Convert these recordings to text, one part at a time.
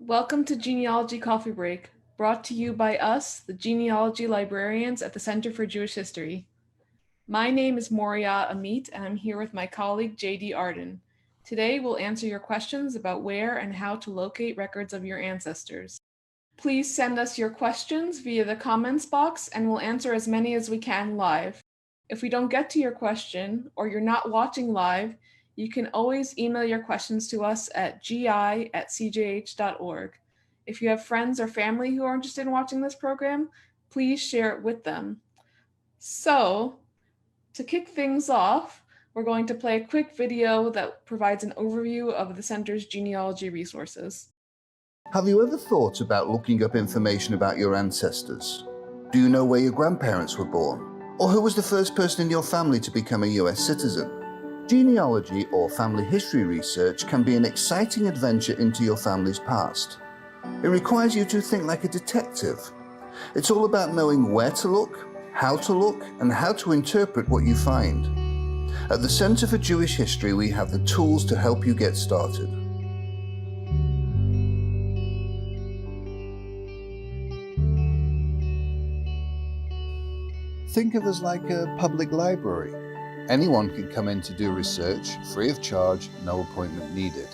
Welcome to Genealogy Coffee Break, brought to you by us, the Genealogy Librarians at the Center for Jewish History. My name is Moria Amit, and I'm here with my colleague J.D. Arden. Today, we'll answer your questions about where and how to locate records of your ancestors. Please send us your questions via the comments box, and we'll answer as many as we can live. If we don't get to your question, or you're not watching live, you can always email your questions to us at gi@cjh.org. If you have friends or family who are interested in watching this program, please share it with them. So, to kick things off, we're going to play a quick video that provides an overview of the Center's genealogy resources. Have you ever thought about looking up information about your ancestors? Do you know where your grandparents were born? Or who was the first person in your family to become a US citizen? Genealogy or family history research can be an exciting adventure into your family's past. It requires you to think like a detective. It's all about knowing where to look, and how to interpret what you find. At the Center for Jewish History, we have the tools to help you get started. Think of us like a public library. Anyone can come in to do research, free of charge, no appointment needed.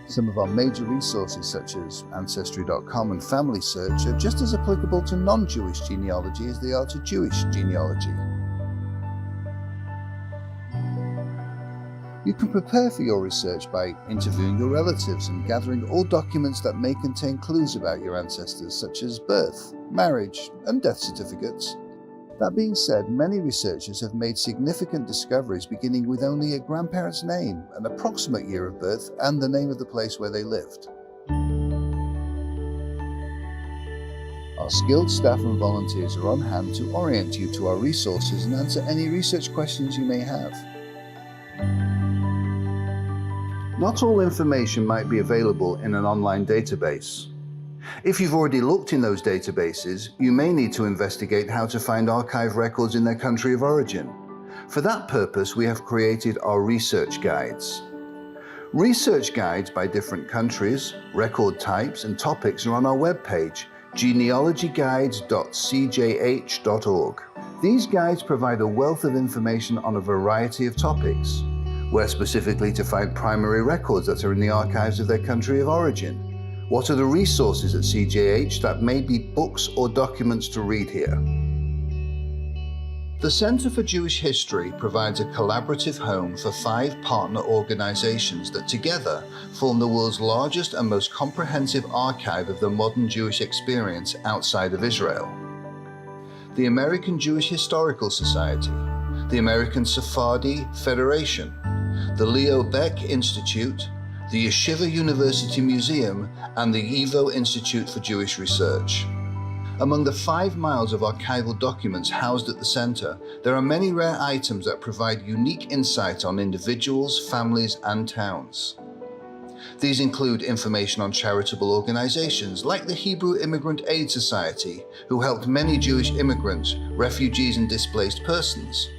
Some of our major resources such as Ancestry.com and Family Search are just as applicable to non-Jewish genealogy as they are to Jewish genealogy. You can prepare for your research by interviewing your relatives and gathering all documents that may contain clues about your ancestors, such as birth, marriage, and death certificates. That being said, many researchers have made significant discoveries beginning with only a grandparent's name, an approximate year of birth, and the name of the place where they lived. Our skilled staff and volunteers are on hand to orient you to our resources and answer any research questions you may have. Not all information might be available in an online database. If you've already looked in those databases, you may need to investigate how to find archive records in their country of origin. For that purpose, we have created our research guides. Research guides by different countries, record types, and topics are on our webpage, genealogyguides.cjh.org. These guides provide a wealth of information on a variety of topics. Where specifically to find primary records that are in the archives of their country of origin? What are the resources at CJH that may be books or documents to read here? The Center for Jewish History provides a collaborative home for 5 partner organizations that together form the world's largest and most comprehensive archive of the modern Jewish experience outside of Israel. The American Jewish Historical Society, the American Sephardi Federation, the Leo Beck Institute, the Yeshiva University Museum, and the YIVO Institute for Jewish Research. Among the 5 miles of archival documents housed at the center, there are many rare items that provide unique insight on individuals, families, and towns. These include information on charitable organizations like the Hebrew Immigrant Aid Society, who helped many Jewish immigrants, refugees, and displaced persons.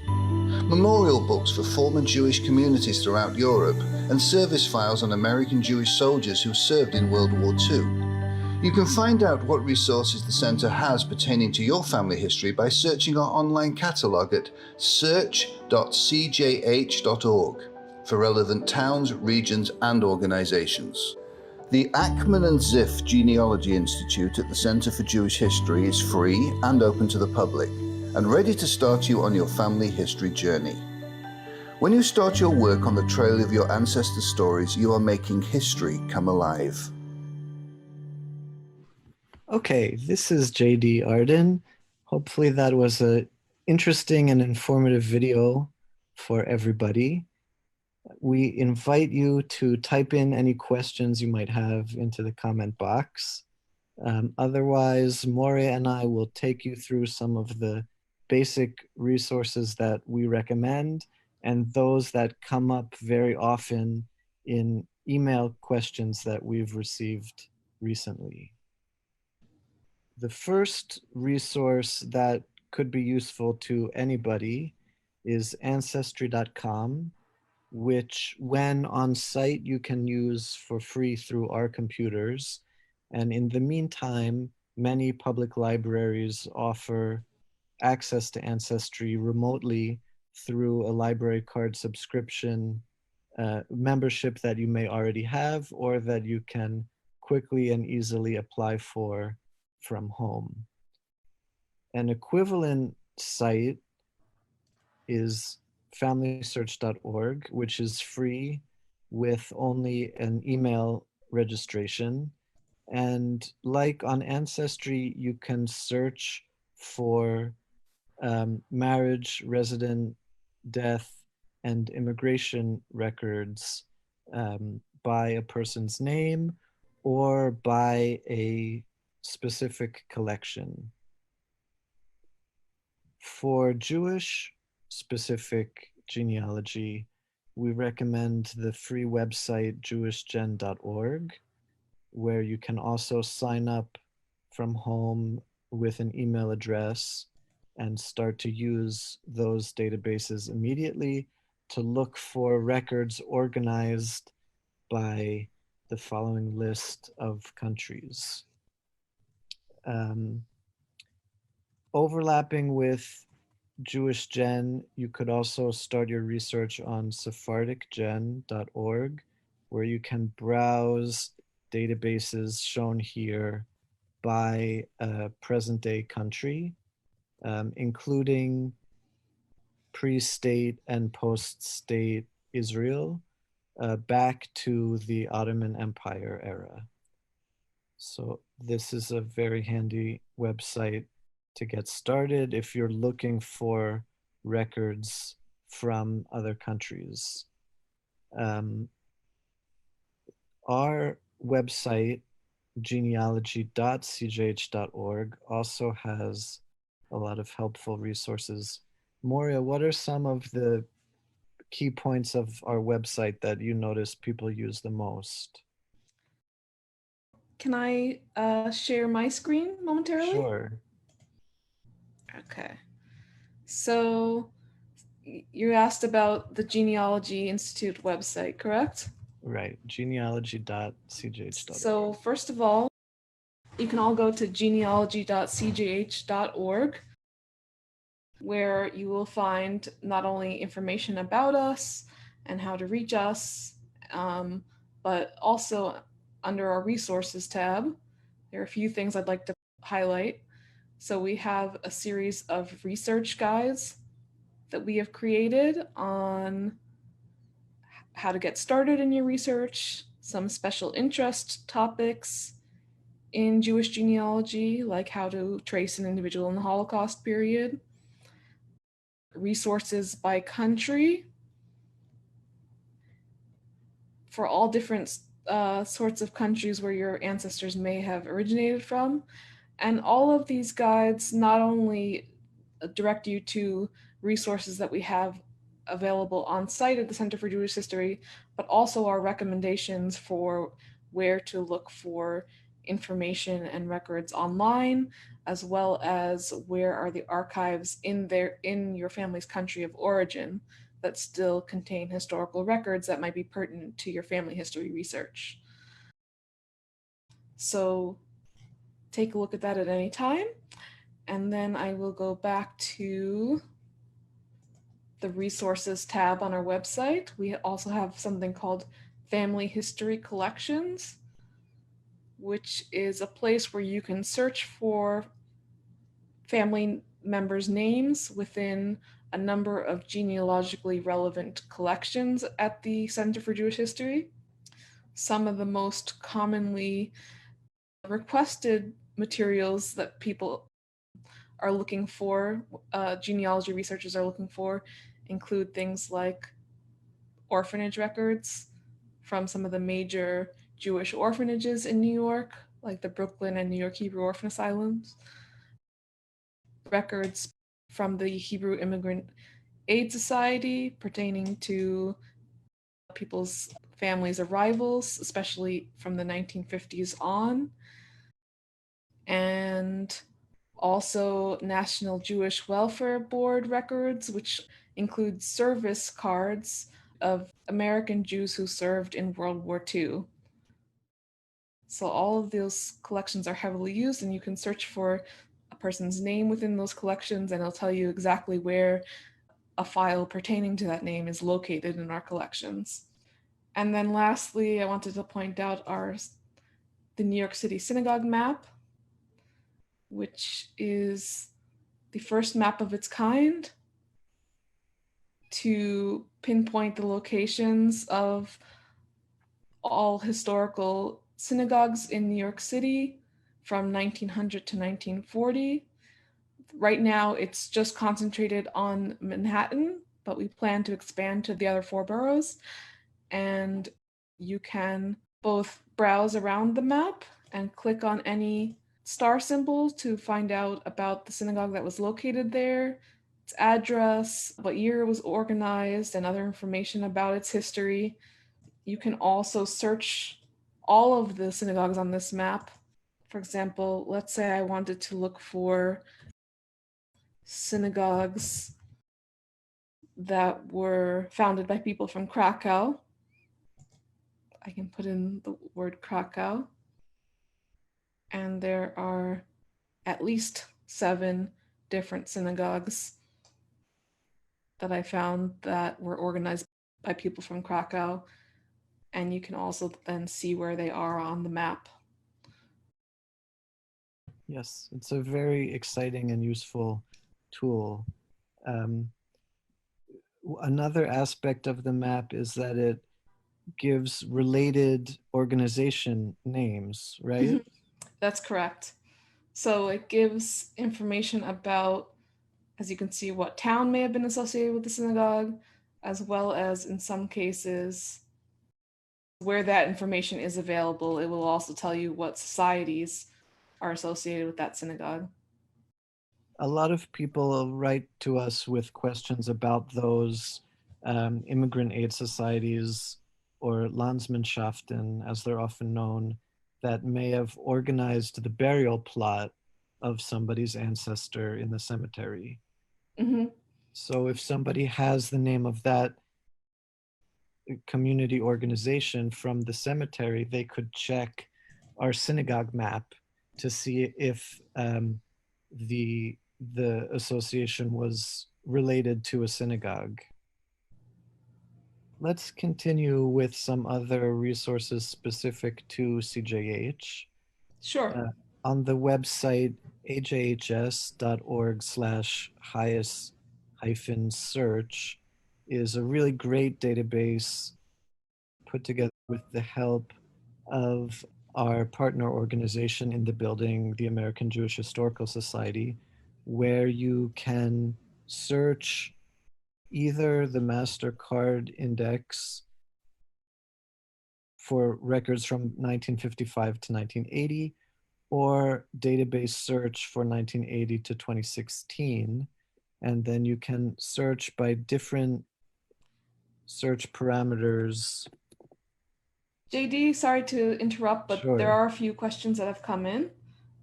Memorial books for former Jewish communities throughout Europe, and service files on American Jewish soldiers who served in World War II. You can find out what resources the Center has pertaining to your family history by searching our online catalog at search.cjh.org for relevant towns, regions, and organizations. The Ackman and Ziff Genealogy Institute at the Center for Jewish History is free and open to the public, and ready to start you on your family history journey. When you start your work on the trail of your ancestors' stories, you are making history come alive. Okay, this is J.D. Arden. Hopefully that was an interesting and informative video for everybody. We invite you to type in any questions you might have into the comment box. Otherwise, Moria and I will take you through some of the basic resources that we recommend and those that come up very often in email questions that we've received recently. The first resource that could be useful to anybody is Ancestry.com. which when on site you can use for free through our computers. And in the meantime, many public libraries offer access to Ancestry remotely through a library card subscription membership that you may already have or that you can quickly and easily apply for from home. An equivalent site is familysearch.org, which is free with only an email registration. And like on Ancestry, you can search for marriage, resident, death, and immigration records by a person's name or by a specific collection. For Jewish specific genealogy, we recommend the free website jewishgen.org, where you can also sign up from home with an email address and start to use those databases immediately to look for records organized by the following list of countries. Overlapping with Jewish Gen, you could also start your research on sephardicgen.org, where you can browse databases shown here by a present day country, including pre-state and post-state Israel, back to the Ottoman Empire era. So this is a very handy website to get started if you're looking for records from other countries. Our website, genealogy.cjh.org, also has a lot of helpful resources. Moria, what are some of the key points of our website that you notice people use the most? Can I share my screen momentarily? Sure. Okay. So you asked about the Genealogy Institute website, correct? Right, genealogy.cjh.org. So first of all, you can all go to genealogy.cjh.org, where you will find not only information about us and how to reach us, but also under our resources tab, there are a few things I'd like to highlight. So we have a series of research guides that we have created on how to get started in your research, some special interest topics in Jewish genealogy, like how to trace an individual in the Holocaust period, resources by country for all different sorts of countries where your ancestors may have originated from. And all of these guides not only direct you to resources that we have available on site at the Center for Jewish History, but also our recommendations for where to look for information and records online, as well as where are the archives in your family's country of origin that still contain historical records that might be pertinent to your family history research. So take a look at that at any time. And then I will go back to the resources tab on our website. We also have something called Family History Collections, which is a place where you can search for family members' names within a number of genealogically relevant collections at the Center for Jewish History. Some of the most commonly requested materials that people are looking for, genealogy researchers are looking for, include things like orphanage records from some of the major Jewish orphanages in New York, like the Brooklyn and New York Hebrew Orphan Asylums, records from the Hebrew Immigrant Aid Society pertaining to people's families' arrivals, especially from the 1950s on, and also National Jewish Welfare Board records, which include service cards of American Jews who served in World War II. So all of those collections are heavily used, and you can search for a person's name within those collections, and it'll tell you exactly where a file pertaining to that name is located in our collections. And then lastly, I wanted to point out the New York City synagogue map, which is the first map of its kind to pinpoint the locations of all historical synagogues in New York City from 1900 to 1940. Right now, it's just concentrated on Manhattan, but we plan to expand to the other 4 boroughs. And you can both browse around the map and click on any star symbol to find out about the synagogue that was located there, its address, what year it was organized, and other information about its history. You can also search all of the synagogues on this map. For example, let's say I wanted to look for synagogues that were founded by people from Krakow. I can put in the word Krakow, and there are at least 7 different synagogues that I found that were organized by people from Krakow, and you can also then see where they are on the map. Yes, it's a very exciting and useful tool. Another aspect of the map is that it gives related organization names, right? That's correct. So it gives information about, as you can see, what town may have been associated with the synagogue, as well as in some cases where that information is available. It will also tell you what societies are associated with that synagogue. A lot of people write to us with questions about those immigrant aid societies or Landsmannschaften, as they're often known, that may have organized the burial plot of somebody's ancestor in the cemetery. Mm-hmm. So if somebody has the name of that community organization from the cemetery, they could check our synagogue map to see if the association was related to a synagogue. Let's continue with some other resources specific to CJH. Sure. On the website ajhs.org/highest-search is a really great database put together with the help of our partner organization in the building, the American Jewish Historical Society, where you can search either the MasterCard index for records from 1955 to 1980 or database search for 1980 to 2016. And then you can search by different search parameters. JD, sorry to interrupt, but Sure. there are a few questions that have come in.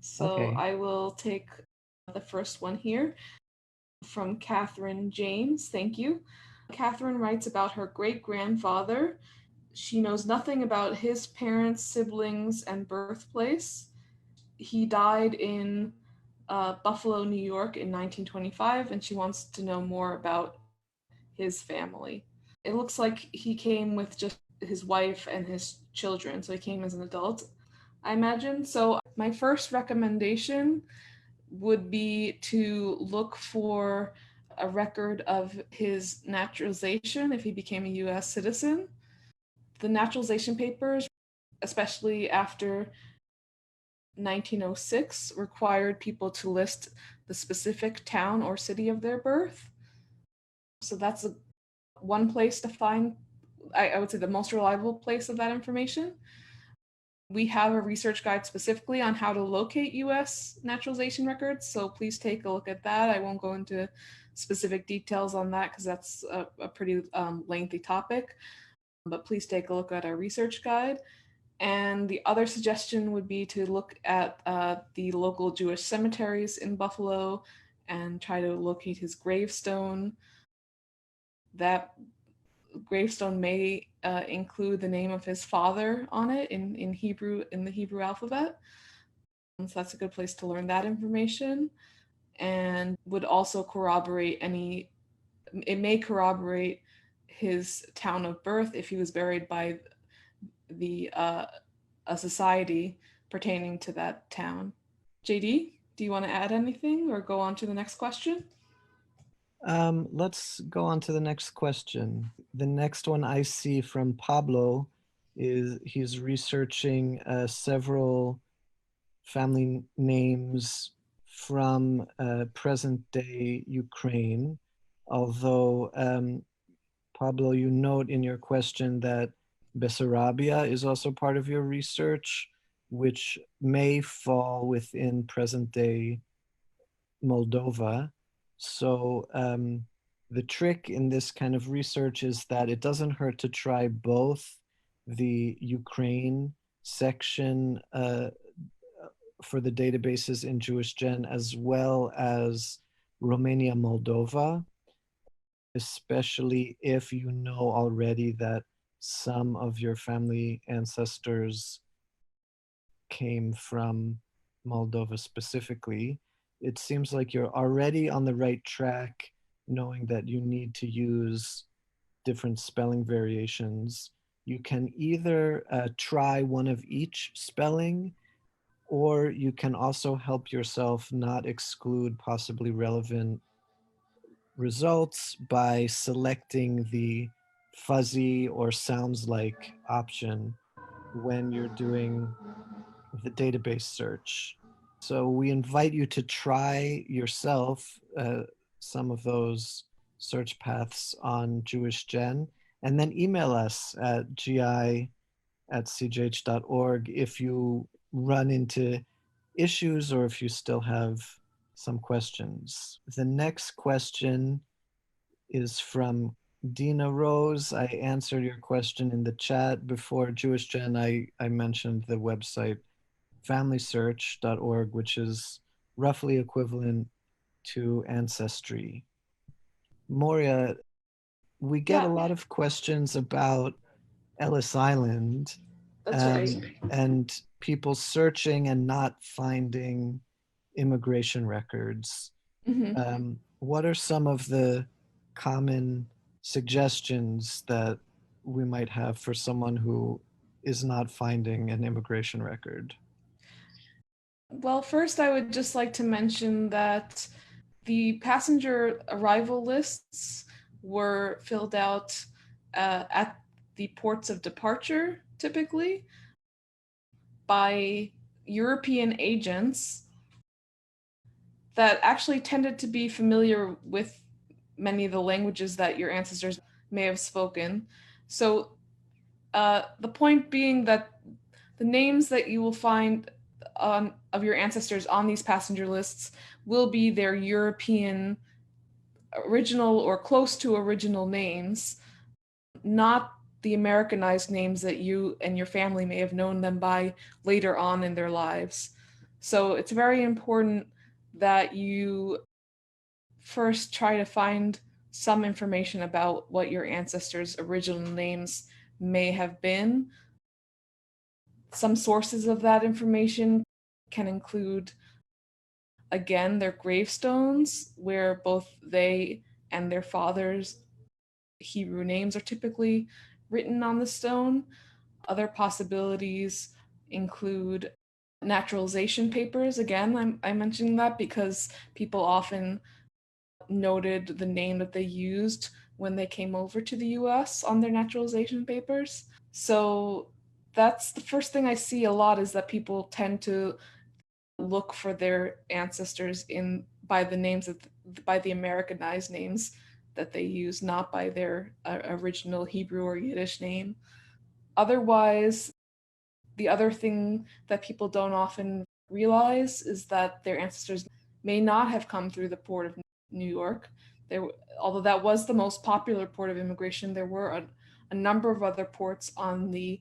So Okay. I will take the first one here from Catherine James. Thank you. Catherine writes about her great-grandfather. She knows nothing about his parents, siblings, and birthplace. He died in Buffalo, New York in 1925, and she wants to know more about his family. It looks like he came with just his wife and his children, so he came as an adult, I imagine. So my first recommendation would be to look for a record of his naturalization if he became a US citizen. The naturalization papers, especially after 1906, required people to list the specific town or city of their birth. So that's one place to find, I would say, the most reliable place of that information. We have a research guide specifically on how to locate US naturalization records, so please take a look at that. I won't go into specific details on that because that's a pretty lengthy topic, but please take a look at our research guide. And the other suggestion would be to look at the local Jewish cemeteries in Buffalo and try to locate his gravestone. That gravestone may include the name of his father on it in Hebrew, in the Hebrew alphabet. So that's a good place to learn that information, and would also corroborate it may corroborate his town of birth if he was buried by a society pertaining to that town. JD, do you want to add anything or go on to the next question? Let's go on to the next question. The next one I see from Pablo is he's researching several family names from present day Ukraine. Although, Pablo, you note in your question that Bessarabia is also part of your research, which may fall within present day Moldova. So the trick in this kind of research is that it doesn't hurt to try both the Ukraine section for the databases in JewishGen as well as Romania, Moldova, especially if you know already that some of your family ancestors came from Moldova specifically. It seems like you're already on the right track, knowing that you need to use different spelling variations. You can either try one of each spelling, or you can also help yourself not exclude possibly relevant results by selecting the fuzzy or sounds like option when you're doing the database search. So we invite you to try yourself some of those search paths on JewishGen, and then email us at gi@cjh.org if you run into issues or if you still have some questions. The next question is from Dina Rose. I answered your question in the chat before. JewishGen, I mentioned the website familysearch.org, which is roughly equivalent to Ancestry. Moria, we get a lot of questions about Ellis Island. That's right. And people searching and not finding immigration records. What are some of the common suggestions that we might have for someone who is not finding an immigration record? Well, first, I would just like to mention that the passenger arrival lists were filled out at the ports of departure, typically, by European agents that actually tended to be familiar with many of the languages that your ancestors may have spoken. So the point being that the names that you will find of your ancestors on these passenger lists will be their European original or close to original names, not the Americanized names that you and your family may have known them by later on in their lives. So it's very important that you first try to find some information about what your ancestors' original names may have been. Some sources of that information can include, again, their gravestones, where both they and their fathers' Hebrew names are typically written on the stone. Other possibilities include naturalization papers. Again, I'm mentioning that because people often noted the name that they used when they came over to the US on their naturalization papers. So that's the first thing I see a lot, is that people tend to look for their ancestors by the Americanized names that they use, not by their original Hebrew or Yiddish name. Otherwise, the other thing that people don't often realize is that their ancestors may not have come through the port of New York. Although that was the most popular port of immigration, there were a number of other ports on the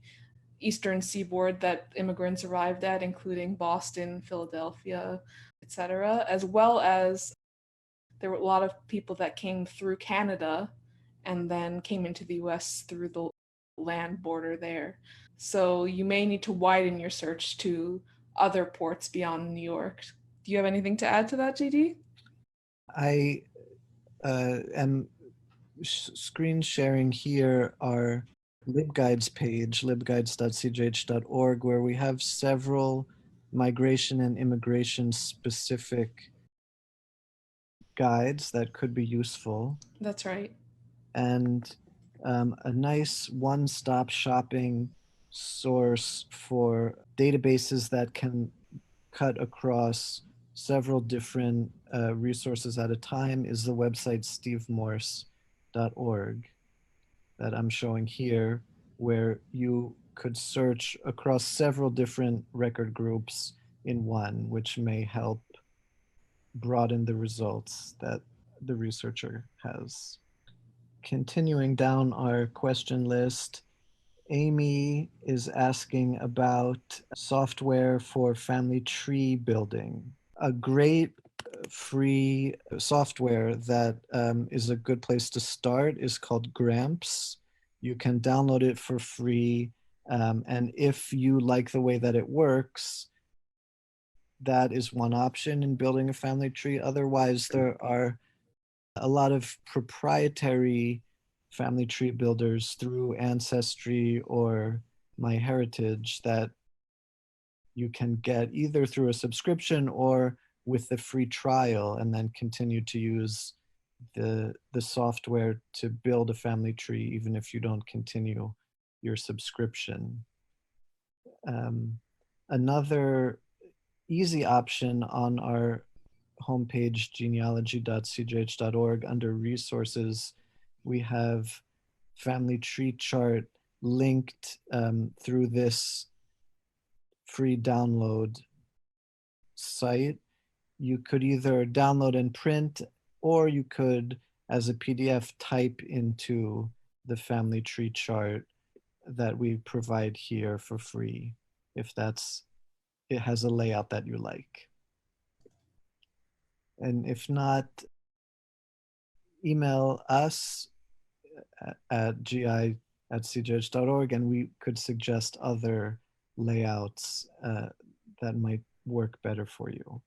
eastern seaboard that immigrants arrived at, including Boston, Philadelphia, etc., as well as there were a lot of people that came through Canada and then came into the US through the land border there. So you may need to widen your search to other ports beyond New York. Do you have anything to add to that, JD? I am screen sharing here our LibGuides page, libguides.cjh.org, where we have several migration and immigration specific guides that could be useful. That's right. And a nice one-stop shopping source for databases that can cut across several different resources at a time is the website stevemorse.org that I'm showing here, where you could search across several different record groups in one, which may help broaden the results that the researcher has. Continuing down our question list, Amy is asking about software for family tree building. A great free software that is a good place to start is called Gramps. You can download it for free. And if you like the way that it works, that is one option in building a family tree. Otherwise, there are a lot of proprietary family tree builders through Ancestry or MyHeritage that you can get either through a subscription or with the free trial, and then continue to use the software to build a family tree even if you don't continue your subscription. Another easy option on our homepage, genealogy.cjh.org, under resources, we have family tree chart linked through this free download site. You could either download and print, or you could, as a PDF, type into the family tree chart that we provide here for free, if it has a layout that you like. And if not, email us at gi@cjh.org, and we could suggest other layouts that might work better for you.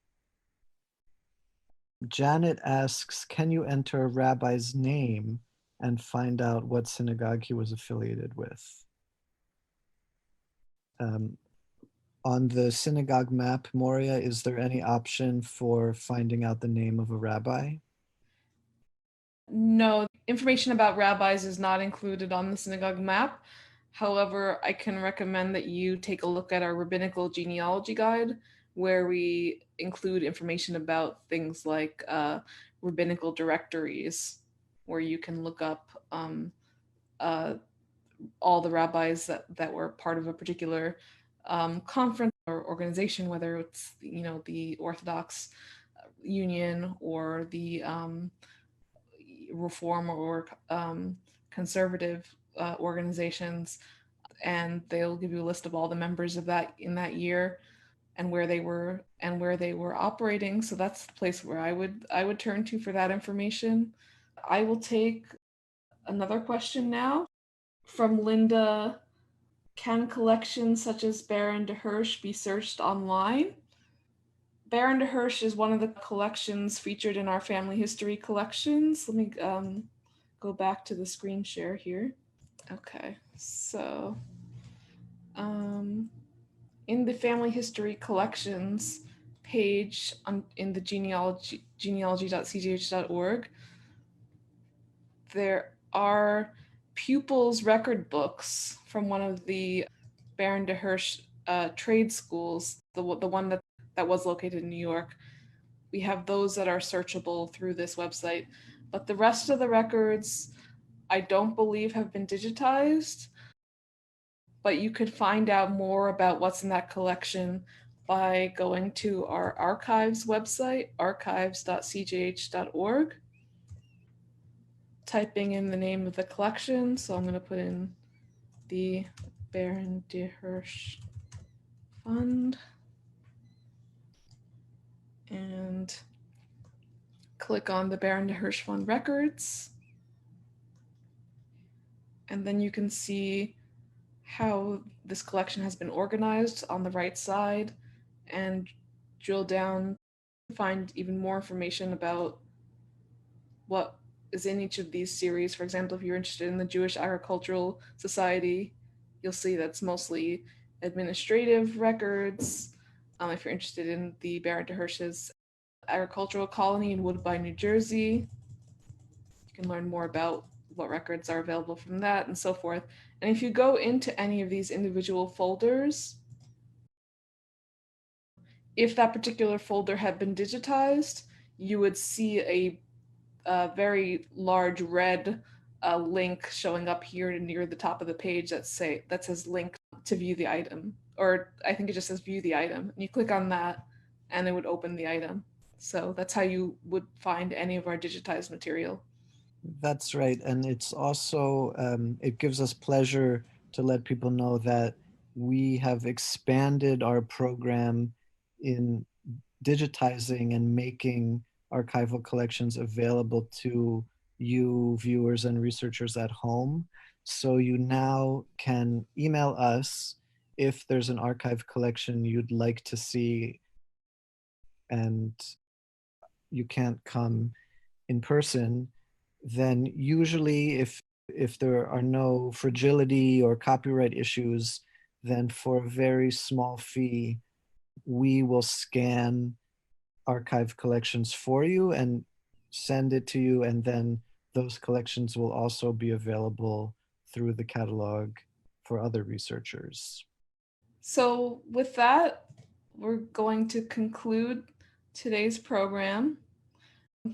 Janet asks, can you enter a rabbi's name and find out what synagogue he was affiliated with? On the synagogue map, Moria, is there any option for finding out the name of a rabbi? No, information about rabbis is not included on the synagogue map. However, I can recommend that you take a look at our rabbinical genealogy guide, where we include information about things like rabbinical directories, where you can look up all the rabbis that were part of a particular conference or organization, whether it's the Orthodox Union or the Reform or conservative organizations, and they'll give you a list of all the members of that in that year and where they were operating. So that's the place where I would turn to for that information. I will take another question now from Linda. Can collections such as Baron de Hirsch be searched online? Baron de Hirsch is one of the collections featured in our family history collections. Let me go back to the screen share here. Okay, so in the family history collections page in the genealogy.cjh.org, there are pupils' record books from one of the Baron de Hirsch trade schools, the one that was located in New York. We have those that are searchable through this website, but the rest of the records I don't believe have been digitized, but you could find out more about what's in that collection by going to our archives website, archives.cjh.org, typing in the name of the collection. So I'm going to put in the Baron de Hirsch Fund and click on the Baron de Hirsch Fund records. And then you can see how this collection has been organized on the right side and drill down to find even more information about what is in each of these series. For example, if you're interested in the Jewish Agricultural Society, you'll see that's mostly administrative records. If you're interested in the Baron de Hirsch's agricultural colony in Woodbine, New Jersey, you can learn more about what records are available from that and so forth. And if you go into any of these individual folders, if that particular folder had been digitized, you would see a very large red link showing up here near the top of the page that says link to view the item, or I think it just says view the item, and you click on that and it would open the item. So that's how you would find any of our digitized material. That's right. And it's also, it gives us pleasure to let people know that we have expanded our program in digitizing and making archival collections available to you viewers and researchers at home. So you now can email us if there's an archive collection you'd like to see and you can't come in person, then usually if there are no fragility or copyright issues, then for a very small fee, we will scan archive collections for you and send it to you, and then those collections will also be available through the catalog for other researchers. So with that, we're going to conclude today's program.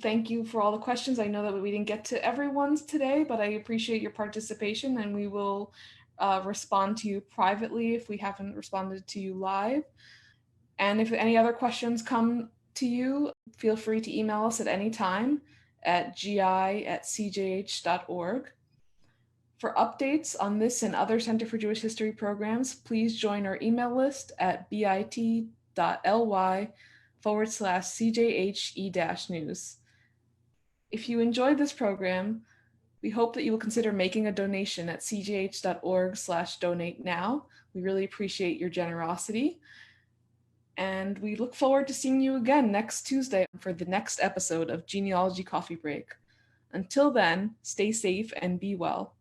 Thank you for all the questions. I know that we didn't get to everyone's today, but I appreciate your participation, and we will respond to you privately if we haven't responded to you live. And if any other questions come to you, feel free to email us at any time at gi@cjh.org. For updates on this and other Center for Jewish History programs, please join our email list at bit.ly/CJHE-news. If you enjoyed this program, we hope that you will consider making a donation at cjh.org/donate now. We really appreciate your generosity. And we look forward to seeing you again next Tuesday for the next episode of Genealogy Coffee Break. Until then, stay safe and be well.